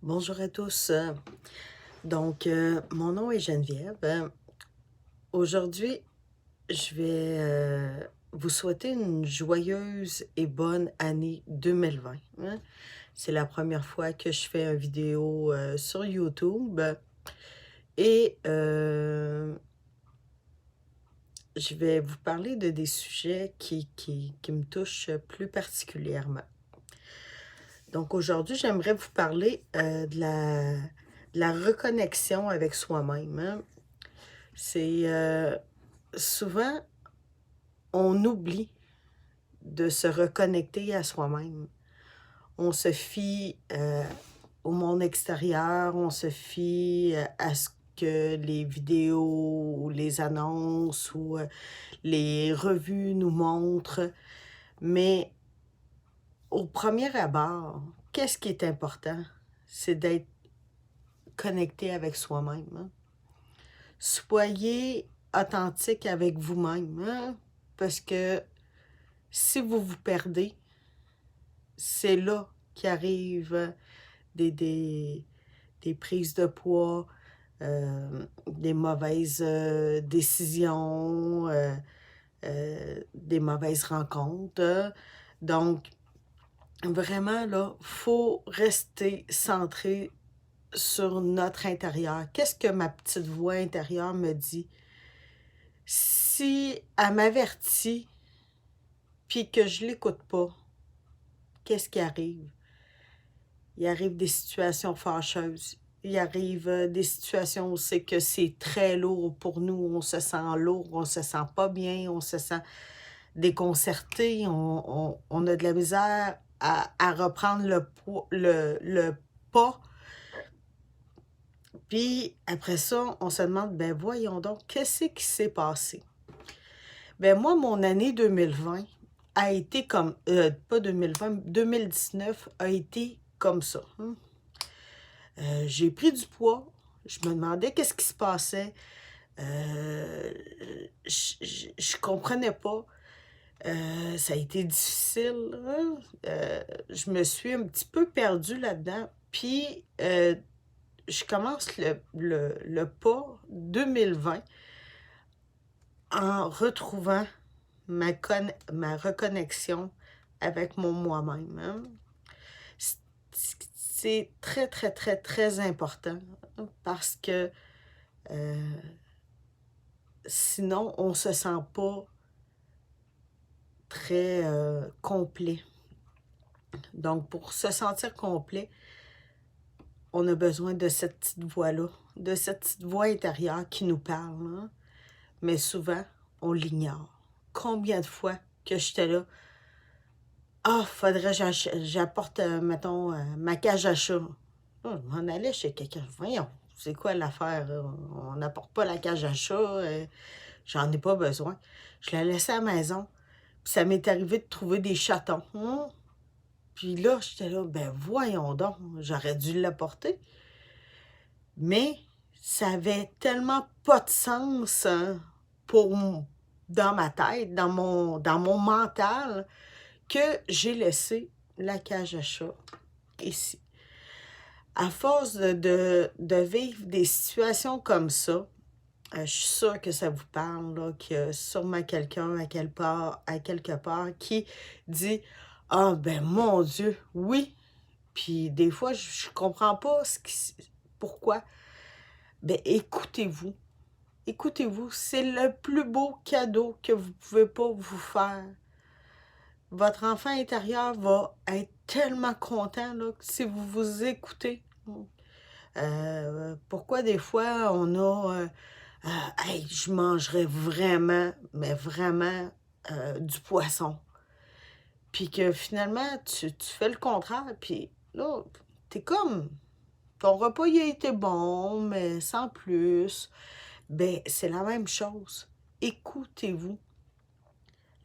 Bonjour à tous. Mon nom est Geneviève. Aujourd'hui, je vais vous souhaiter une joyeuse et bonne année 2020, hein. C'est la première fois que je fais une vidéo sur YouTube et je vais vous parler de des sujets qui me touchent plus particulièrement. Donc aujourd'hui, j'aimerais vous parler de la reconnexion avec soi-même, hein. C'est souvent, on oublie de se reconnecter à soi-même. On se fie au monde extérieur, on se fie à ce que les vidéos ou les annonces ou les revues nous montrent. Mais au premier abord, qu'est-ce qui est important? C'est d'être connecté avec soi-même, hein. Soyez authentique avec vous-même, hein, parce que si vous vous perdez, c'est là qu'arrivent des prises de poids, des mauvaises décisions, des mauvaises rencontres. Donc, vraiment, là, faut rester centré sur notre intérieur. Qu'est-ce que ma petite voix intérieure me dit? Si elle m'avertit, puis que je l'écoute pas, qu'est-ce qui arrive? Il arrive des situations fâcheuses. Il arrive des situations où c'est que c'est très lourd pour nous. On se sent lourd, on se sent pas bien, on se sent déconcerté, on a de la misère à reprendre le pas. Puis après ça, on se demande, ben voyons donc, qu'est-ce qui s'est passé? Ben moi, mon année 2020 a été comme, pas 2020, 2019 a été comme ça, hein. J'ai pris du poids, je me demandais qu'est-ce qui se passait, je comprenais pas, ça a été difficile, hein, je me suis un petit peu perdue là-dedans, puis, je commence le pas 2020 en retrouvant ma reconnexion avec mon moi-même, hein. C c'est très, très, très, très important, hein, parce que, heu, sinon on se sent pas très, complet. Donc pour se sentir complet, on a besoin de cette petite voix-là, de cette petite voix intérieure qui nous parle, hein, mais souvent on l'ignore. Combien de fois que j'étais là: «Ah, faudrait que j'apporte, mettons, ma cage à chat». Je m'en allais chez quelqu'un. Voyons, c'est quoi l'affaire, là? On n'apporte pas la cage à chat, j'en ai pas besoin. Je la laissais à la maison, puis ça m'est arrivé de trouver des chatons. Puis là, j'étais là: «Ben voyons donc, j'aurais dû l'apporter». Mais ça avait tellement pas de sens, hein, pour m dans ma tête, dans mon mental, que j'ai laissé la cage à chat ici. À force de vivre des situations comme ça, je suis sûre que ça vous parle, là, qu'il y a sûrement quelqu'un à quelque part qui dit: «Ah ben, mon Dieu, oui!» Puis des fois, je comprends pas pourquoi. Ben écoutez-vous, écoutez-vous, c'est le plus beau cadeau que vous pouvez pas vous faire. Votre enfant intérieur va être tellement content, là, que si vous vous écoutez. Pourquoi des fois on a, «Hey, je mangerais vraiment, mais vraiment, du poisson». Puis que finalement tu fais le contraire, puis là, tu comme ton repas il a été bon, mais sans plus. Ben c'est la même chose. Écoutez-vous.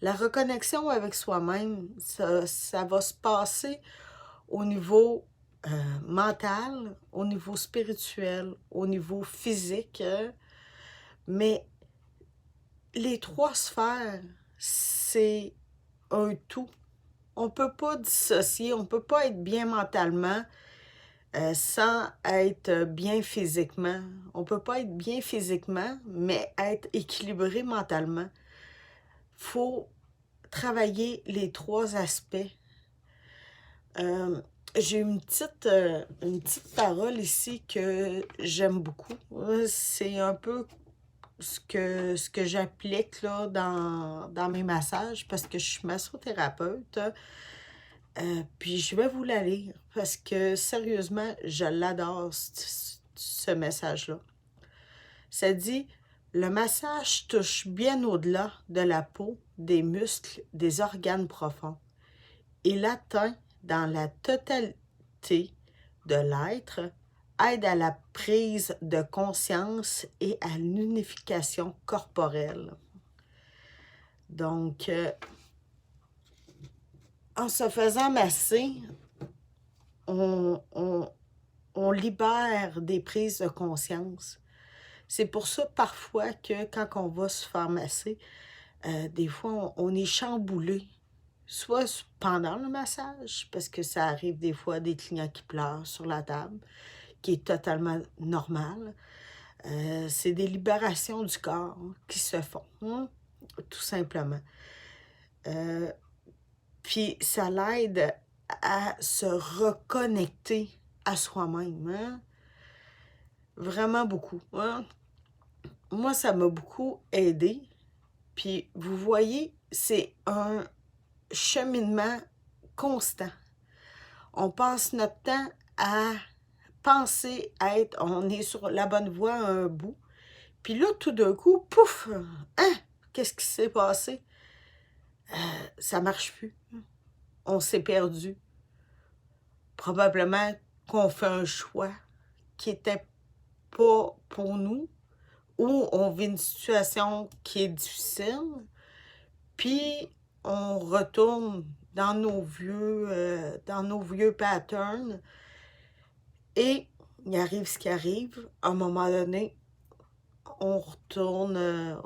La reconnexion avec soi-même, ça va se passer au niveau, mental, au niveau spirituel, au niveau physique, mais les 3 sphères, c'est un tout. On peut pas dissocier, on peut pas être bien mentalement, sans être bien physiquement. On ne peut pas être bien physiquement, mais être équilibré mentalement. Il faut travailler les 3 aspects. J'ai une petite parole ici que j'aime beaucoup. C'est un peu ce que j'applique là, dans mes massages parce que je suis massothérapeute. Puis je vais vous la lire parce que sérieusement, je l'adore, ce message-là. Ça dit, le massage touche bien au-delà de la peau, des muscles, des organes profonds. Il atteint dans la totalité de l'être, aide à la prise de conscience et à l'unification corporelle. Donc, en se faisant masser, on libère des prises de conscience. C'est pour ça, parfois, que quand on va se faire masser, des fois, on est chamboulé. Soit pendant le massage, parce que ça arrive des fois des clients qui pleurent sur la table, qui est totalement normal. C'est des libérations du corps qui se font, tout simplement. Puis ça l'aide à se reconnecter à soi-même. Vraiment beaucoup. Moi, ça m'a beaucoup aidé. Puis vous voyez, c'est un cheminement constant. On passe notre temps à penser être, on est sur la bonne voie à un bout. Puis là, tout d'un coup, pouf, hein, qu'est-ce qui s'est passé? Ça marche plus. On s'est perdu. Probablement qu'on fait un choix qui n'était pas pour nous, ou on vit une situation qui est difficile, puis on retourne dans nos vieux patterns, et il arrive ce qui arrive. À un moment donné, on retourne,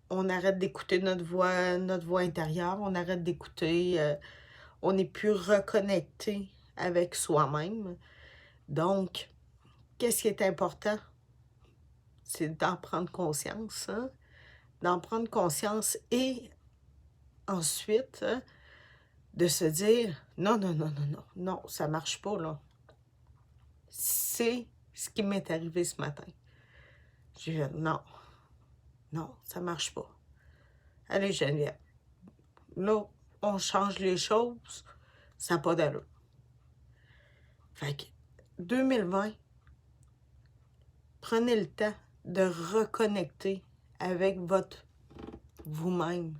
on arrête d'écouter notre voix intérieure, on arrête d'écouter, on n'est plus reconnecté avec soi-même. Donc, qu'est-ce qui est important? C'est d'en prendre conscience, d'en prendre conscience et ensuite de se dire non, non, non, non, non, non, ça ne marche pas là. C'est ce qui m'est arrivé ce matin. J'ai dit non, non, ça ne marche pas. Allez, Geneviève, là, on change les choses, ça n'a pas d'allure. Fait que 2020, prenez le temps de reconnecter avec vous-même.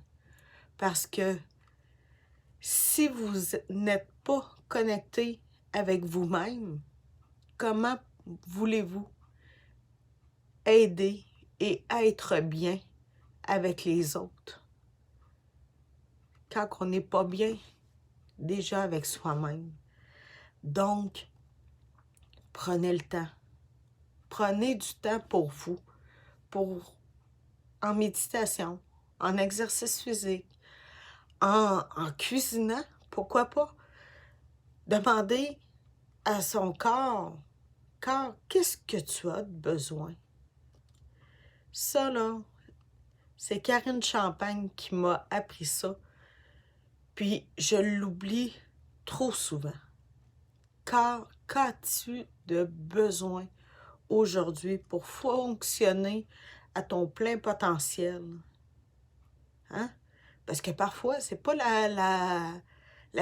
Parce que si vous n'êtes pas connecté avec vous-même, comment voulez-vous aider et être bien avec les autres? Quand on n'est pas bien déjà avec soi-même. Donc, prenez le temps. Prenez du temps pour vous, en méditation, en exercice physique, en cuisinant, pourquoi pas? Demandez à son corps, qu'est-ce que tu as de besoin? Ça, là, c'est Karine Champagne qui m'a appris ça. Puis, je l'oublie trop souvent. Qu'as-tu de besoin aujourd'hui pour fonctionner à ton plein potentiel? Hein? Parce que parfois, c'est pas la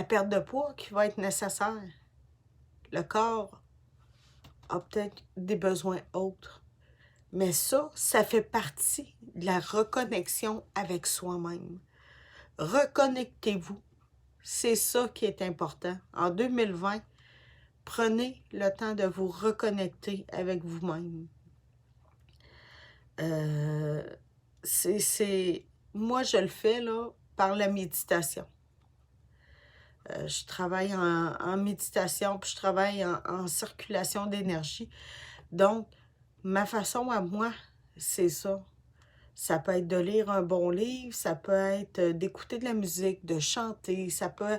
perte de poids qui va être nécessaire. Le corps a peut-être des besoins autres. Mais ça fait partie de la reconnexion avec soi-même. Reconnectez-vous. C'est ça qui est important. En 2020, prenez le temps de vous reconnecter avec vous-même. Moi, je le fais là, par la méditation. Je travaille en méditation, puis je travaille en circulation d'énergie. Donc, ma façon à moi, c'est ça. Ça peut être de lire un bon livre, ça peut être d'écouter de la musique, de chanter, ça peut...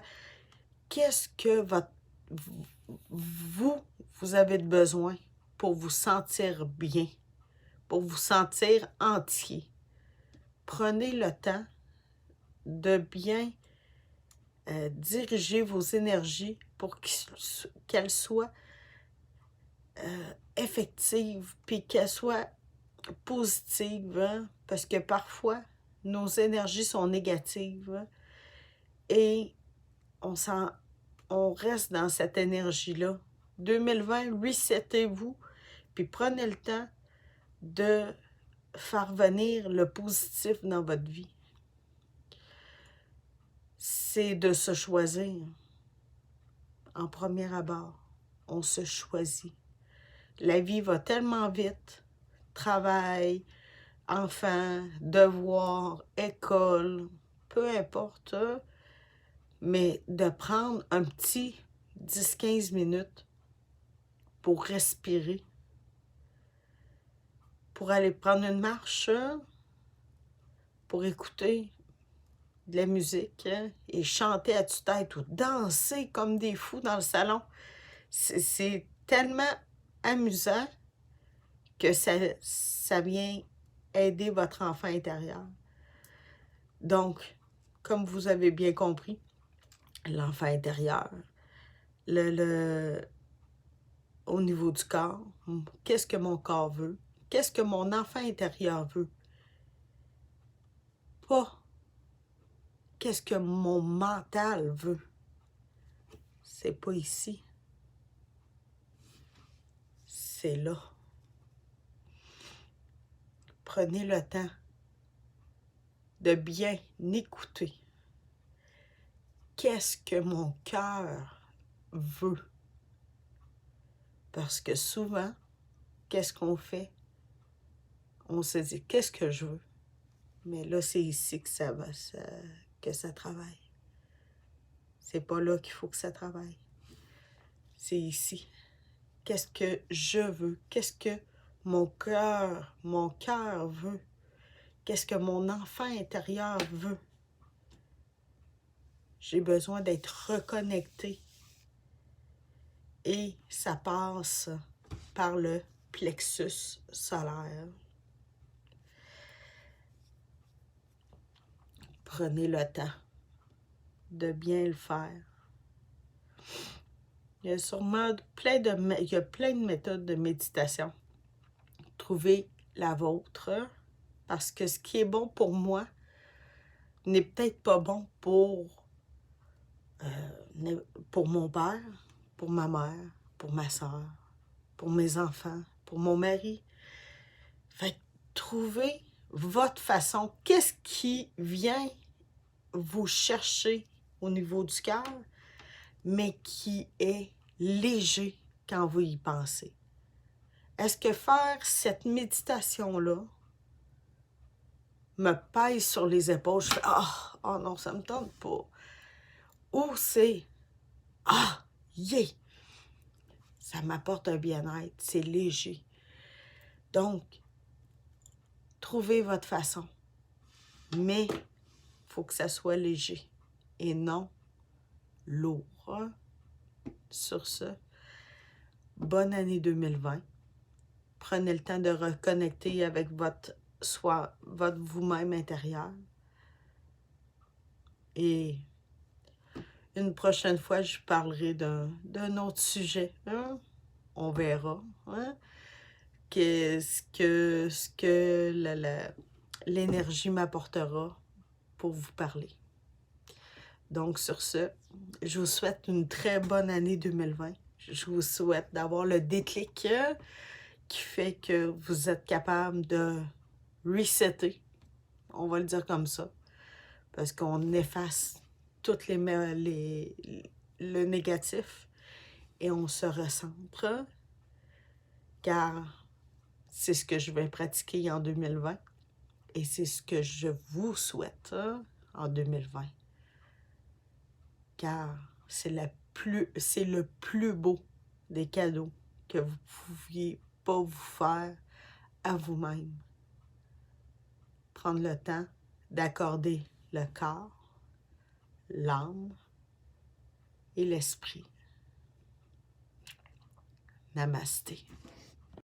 Qu'est-ce que vous vous avez besoin pour vous sentir bien, pour vous sentir entier. Prenez le temps de bien diriger vos énergies pour qu'elles soient effectives, puis qu'elles soient positives, hein, parce que parfois, nos énergies sont négatives, hein, et on reste dans cette énergie-là. 2020, resettez-vous, puis prenez le temps de faire venir le positif dans votre vie. C'est de se choisir. En premier abord, on se choisit. La vie va tellement vite. Travail, enfants, devoirs, école, peu importe, mais de prendre un petit 10-15 minutes pour respirer, pour aller prendre une marche, pour écouter de la musique et chanter à tue-tête ou danser comme des fous dans le salon. C'est tellement amusant que ça vient aider votre enfant intérieur. Donc, comme vous avez bien compris, l'enfant intérieur, au niveau du corps, qu'est-ce que mon corps veut? Qu'est-ce que mon enfant intérieur veut? Pas qu'est-ce que mon mental veut. C'est pas ici. C'est là. Prenez le temps de bien écouter. Qu'est-ce que mon cœur veut? Parce que souvent, qu'est-ce qu'on fait? On se dit, qu'est-ce que je veux? Mais là, c'est ici que que ça travaille. C'est pas là qu'il faut que ça travaille. C'est ici. Qu'est-ce que je veux? Qu'est-ce que mon cœur veut? Qu'est-ce que mon enfant intérieur veut? J'ai besoin d'être reconnecté. Et ça passe par le plexus solaire. Prenez le temps de bien le faire. Il y a sûrement plein de méthodes de méditation. Trouvez la vôtre, parce que ce qui est bon pour moi n'est peut-être pas bon pour mon père, pour ma mère, pour ma soeur, pour mes enfants, pour mon mari. Fait que trouvez votre façon. Qu'est-ce qui vient vous chercher au niveau du cœur, mais qui est léger quand vous y pensez? Est-ce que faire cette méditation-là me pèse sur les épaules? Je fais « oh non, ça me tente pas. » Ou c'est « ah, yeah! » Ça m'apporte un bien-être, c'est léger. Donc, trouvez votre façon. Mais il faut que ça soit léger et non lourd. Sur ce, bonne année 2020. Prenez le temps de reconnecter avec votre vous-même intérieur. Et une prochaine fois, je parlerai d'un autre sujet. Hein? On verra. Hein? Ce que l'énergie m'apportera pour vous parler. Donc, sur ce, je vous souhaite une très bonne année 2020. Je vous souhaite d'avoir le déclic qui fait que vous êtes capable de resetter. On va le dire comme ça. Parce qu'on efface tout le négatif et on se recentre. Car c'est ce que je vais pratiquer en 2020 et c'est ce que je vous souhaite en 2020. Car c'est le plus beau des cadeaux que vous ne pouviez pas vous faire à vous-même. Prendre le temps d'accorder le corps, l'âme et l'esprit. Namasté.